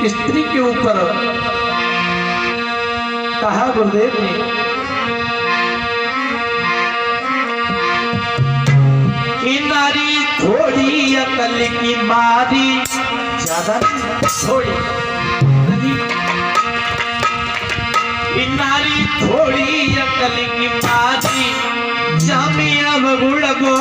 स्त्री के ऊपर कहा गुरुदेव ने, कि नारी थोड़ी अकल की मारी, ज्यादा थोड़ी नारी थोड़ी अकल की मारी, जामिया बगुड़ गो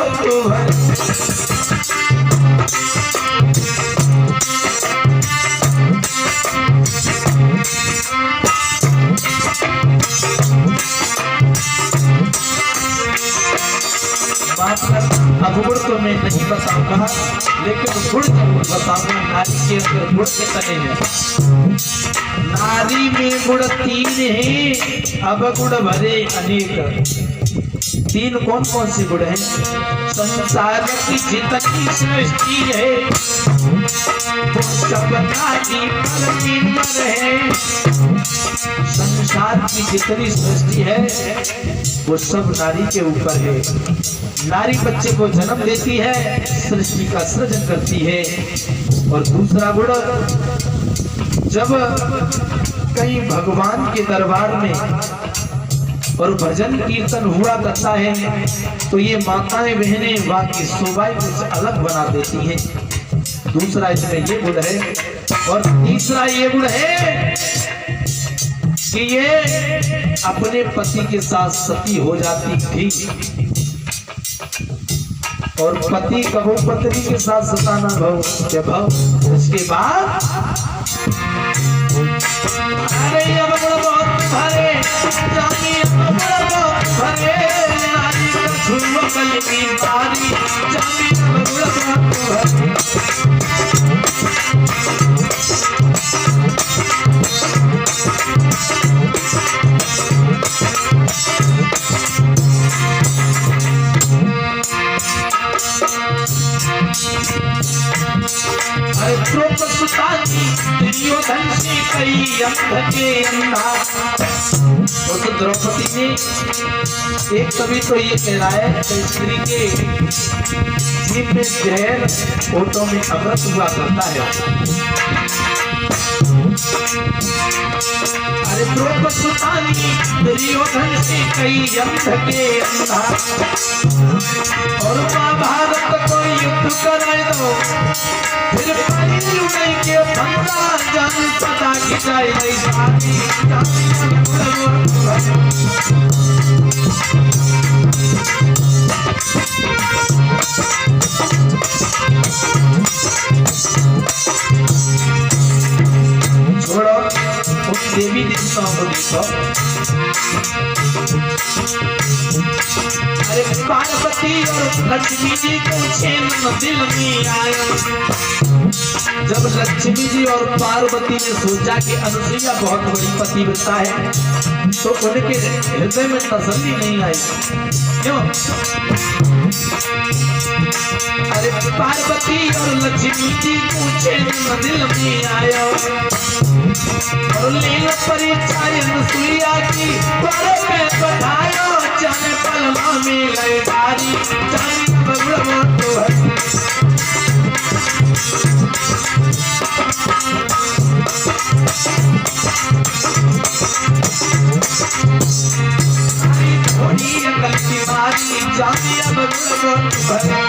अब गुड़ तो मैं नहीं बताऊंगा, लेकिन गुड़ जरूर बताऊंगा। नारी के अंदर गुड़ कितने हैं? नारी में गुड़ 3 है, अब गुड़ भरे अनेक। 3 कौन कौन से गुण हैं? संसार की जितनी सृष्टि है वो सब नारी पर निर्भर है। संसार की जितनी सृष्टि है वो सब नारी के ऊपर है। नारी बच्चे को जन्म देती है, सृष्टि का सृजन करती है। और दूसरा गुण, जब कहीं भगवान के दरबार में और भजन कीर्तन हुआ करता है तो ये माताएं बहनें वहां की शोभाएं कुछ अलग बना देती हैं। दूसरा इसमें ये गुण है। और तीसरा ये गुण है कि ये अपने पति के साथ सती हो जाती थी, और पति कबो पत्नी के साथ सताना भाव के भाव। इसके बाद अरे अब बहुत भरे, जानी अब बहुत भरे, नारी का झुलवा कल की मारी, जानी अब बहुत भरे। दुर्योधन से कई अंध के अंधा। और तो द्रौपदी ने एक कवि तो ये कह रहा है स्त्री के जीभ में जहर, होठों में अमृत हुआ करता है। अरे द्रौपदी दुर्योधन से कई अंध के अंधा, और महाभारत को युद्ध कराए दो, फिर नहीं के बंदा जान पता की जाए नहीं साथी। छोड़ो उन देवी देवताओं को देखो। अरे पार्वती और लक्ष्मी जी को छेन दिल में आया। जब लक्ष्मी जी और पार्वती ने सोचा कि अनुसुईया बहुत बड़ी पतिव्रता है, तो उनके हृदय में तसल्ली नहीं आई। क्यों? अरे पार्वती और लक्ष्मी जी पूछे दिल में आया, और लीला परिचय अनुसुईया की पर में बढ़ाया, जाने पलमा में लयदारी, जाने बगुड़ तो है। थोड़ी अकल की मारी, जाने बगुड़ भरे।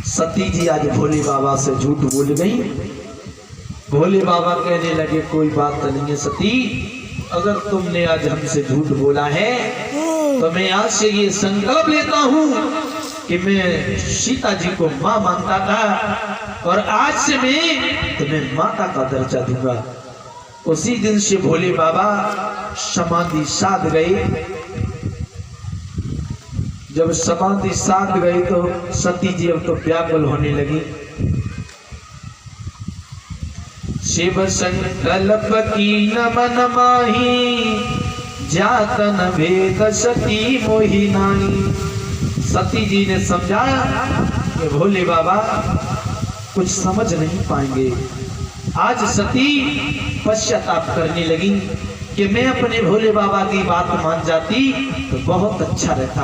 सती जी आज भोले बाबा से झूठ बोल गई। भोले बाबा कहने लगे कोई बात नहीं है सती, अगर तुमने आज हमसे झूठ बोला है तो मैं आज से ये संकल्प लेता हूँ कि मैं सीता जी को माँ मानता था, और आज से मैं तुम्हें माता का दर्जा दूंगा। उसी दिन से भोले बाबा समाधि साध गए। जब समाधि साध गई तो सती जी अब तो व्याकुल होने लगी। शिव संकल्प की न मन माही, जातन भेद सती मोहि नाई। सती जी ने समझा कि भोले बाबा कुछ समझ नहीं पाएंगे। आज सती पश्चाताप करने लगी कि मैं अपने भोले बाबा की बात मान जाती तो बहुत अच्छा रहता।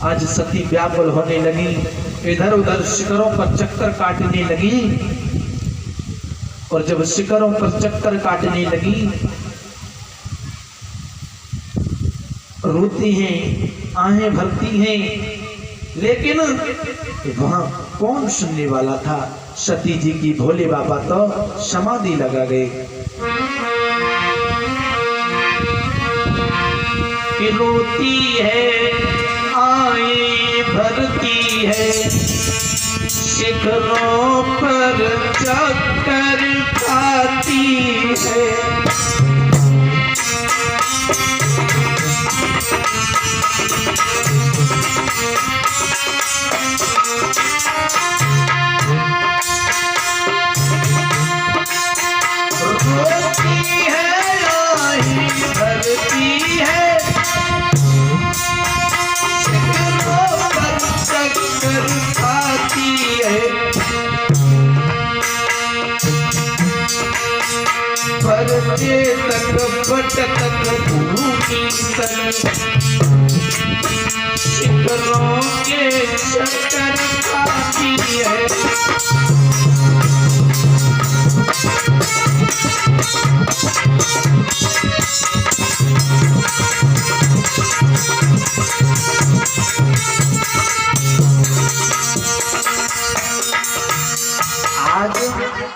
आज सती व्याकुल होने लगी, इधर उधर शिखरों पर चक्कर काटने लगी, और जब शिखरों पर चक्कर काटने लगी रोती हैं, आहें भरती हैं, लेकिन वहां कौन सुनने वाला था। सती जी की भोले बाबा तो समाधि लगा गए। रोती है, आए भरती है, शिखरों पर चक्कर खाती है। शिखरों के चक्कर खाती है। आज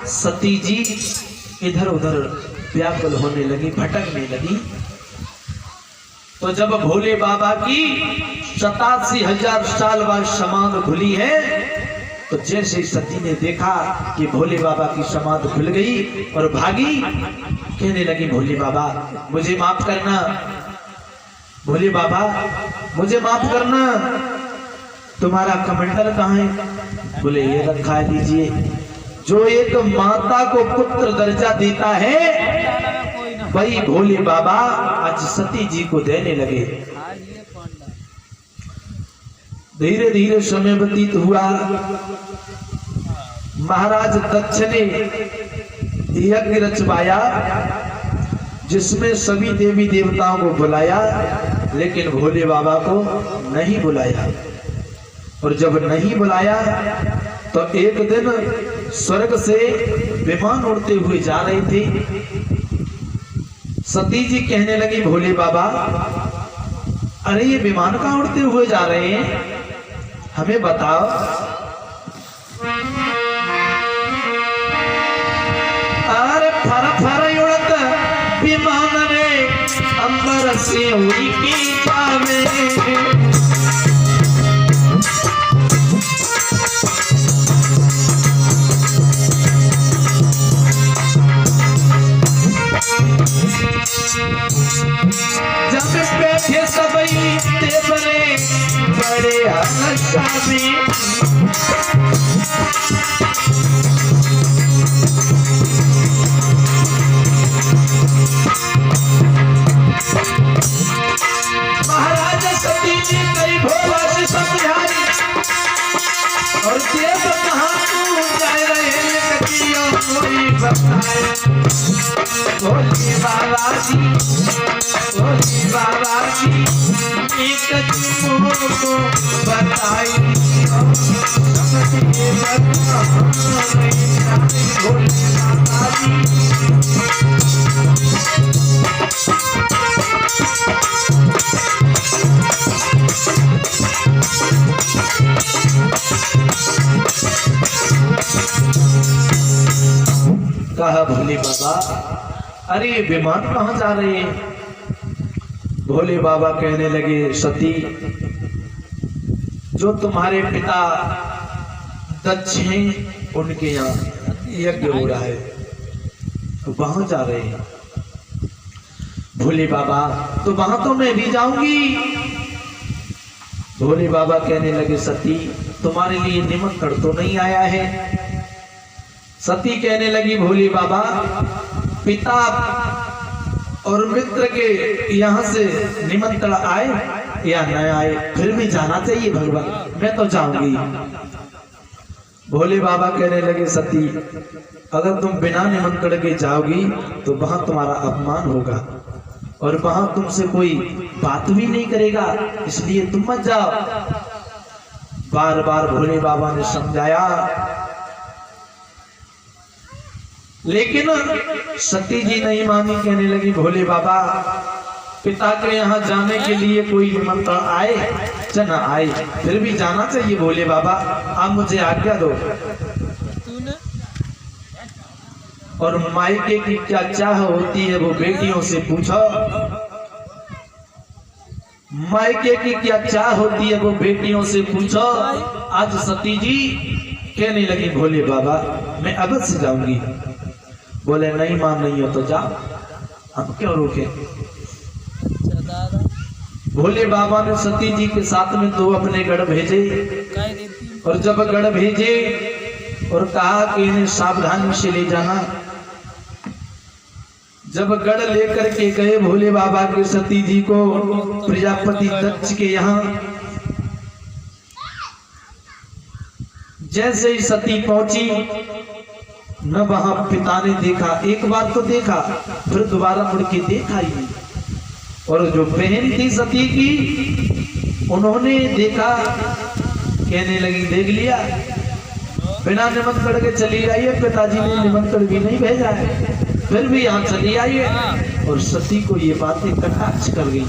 सती जी इधर उधर व्याकुल होने लगी, भटकने लगी। तो जब भोले बाबा की 87,000 साल बाद समाधि खुली है, तो जैसे सती ने देखा कि भोले बाबा की समाधि खुल गई और भागी, कहने लगी भोले बाबा मुझे माफ करना, भोले बाबा मुझे माफ करना। तुम्हारा कमंडल कहाँ है? बोले ये रखा है, लीजिए। जो एक माता को पुत्र दर्जा देता है वही भोले बाबा आज सती जी को देने लगे। धीरे धीरे समय व्यतीत हुआ। महाराज दक्ष ने यज्ञ रचवाया जिसमें सभी देवी देवताओं को बुलाया, लेकिन भोले बाबा को नहीं बुलाया। और जब नहीं बुलाया तो एक दिन स्वर्ग से विमान उड़ते हुए जा रहे थे। सती जी कहने लगी भोले बाबा अरे ये विमान कहाँ उड़ते हुए जा रहे हैं, हमें बताओ। अरे फर फर उड़त विमान रे अंबर से उड़ी की जावे। जब बैठे सबई तेवरे बड़े नशा में, महाराज सती जी कई भोला से समझाई और देव कहाँ तू जा रहे कटिया कोई बताए। भोले बाबा जी, भोले बाबा जी एक तुमको बताई। भोले बाबा जी कहा भोले बाबा अरे विमान कहाँ जा रहे हैं। भोले बाबा कहने लगे सती जो तुम्हारे पिता दक्ष हैं उनके यहाँ यज्ञ हो रहा है, तो वहां जा रहे हैं। भोले बाबा तो वहां तो मैं भी जाऊंगी। भोले बाबा कहने लगे सती तुम्हारे लिए निमंत्रण तो नहीं आया है। सती कहने लगी भोले बाबा पिता और मित्र के यहाँ से निमंत्रण आए या न आए फिर भी जाना चाहिए भगवान, मैं तो जाऊंगी। भोले बाबा कहने लगे सती, अगर तुम बिना निमंत्रण के जाओगी तो वहां तुम्हारा अपमान होगा और वहां तुमसे कोई बात भी नहीं करेगा, इसलिए तुम मत जाओ। बार बार भोले बाबा ने समझाया, लेकिन सती जी नहीं मानी। कहने लगी, भोले बाबा पिता के यहाँ जाने के लिए कोई निमंत्रण आए चाहे ना आए, फिर भी जाना चाहिए। भोले बाबा आप मुझे आज्ञा दो। और मायके की क्या चाह होती है वो बेटियों से पूछो, मायके की क्या चाह होती है वो बेटियों से पूछो। आज सती जी कहने लगी, भोले बाबा मैं अवश्य जाऊंगी। बोले नहीं मान नहीं हो तो जाओ, हम क्यों रोके। भोले बाबा ने सती जी के साथ में दो अपने गढ़ भेजे, और जब गढ़ भेजे और कहा कि इन्हें सावधानी से ले जाना। जब गढ़ लेकर के गए भोले बाबा के सती जी को प्रजापति दक्ष के यहाँ, जैसे ही सती पहुंची न वहां पिता ने देखा, एक बार तो देखा फिर दोबारा मुड़ के देखा ही नहीं। और जो बहन थी सती की उन्होंने देखा, कहने लगी देख लिया, बिना निमंत्रण के चली जाइए, पिताजी ने निमंत्रण भी नहीं भेजा है, फिर भी यहाँ चली आइए। और सती को ये बातें कटाक्ष कर गई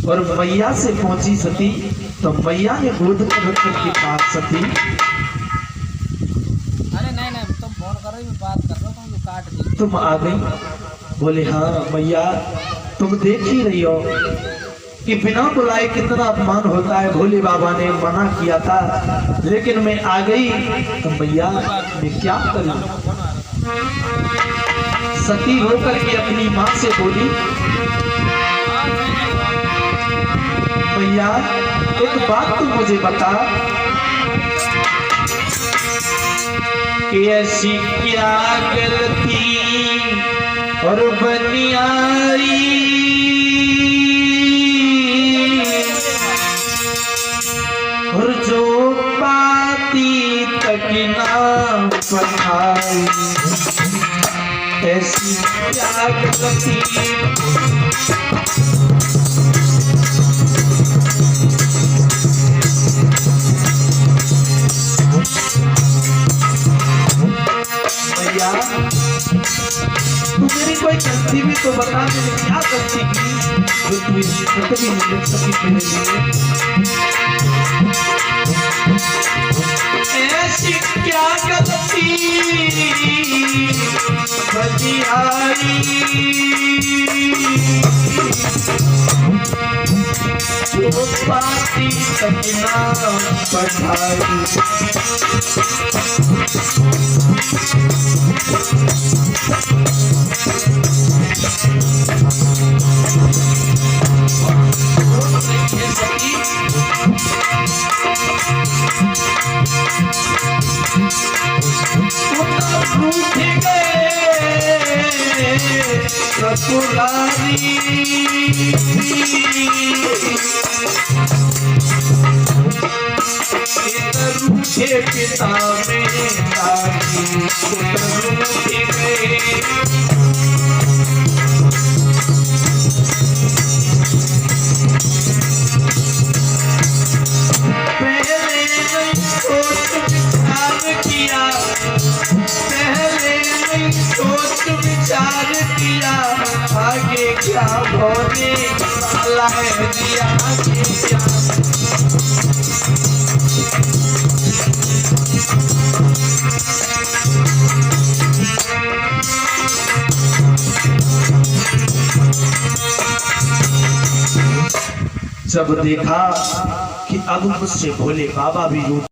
और मैया से पहुंची सती, तो मैया ने गोद में रख के कहा, सती अरे नहीं तुम फोन करो, मैं बात कर रहा हूं, तुम काट दी। तुम आ गई। बोले हाँ मैया, तुम देख ही रही हो कि बिना बुलाए कितना अपमान होता है। भोले बाबा ने मना किया था, लेकिन मैं आ गई, तो मैया मैं क्या करूं। सती होकर के अपनी माँ से बोली, मैया एक बात तुम मुझे बता कि ऐसी क्या गलती और बनियाई और जो पाती तक ना पढ़ाई, ऐसी क्या गलती। भैया तू मेरी कोई गलती भी तो बता, मैंने क्या गलती की जो तू इसी कभी नहीं लिख सकी मेरे लिए। ऐसी क्या गलती बनियाई जो पाती तक ना पढ़ाई। रूठे पिता में तारी रूठे गए, पहले सोच विचार किया, पहले नहीं सोच विचार किया, आगे क्या होने वाला है दिया आगे क्या। जब देखा कि अब मुझसे भोले बाबा भी रूठ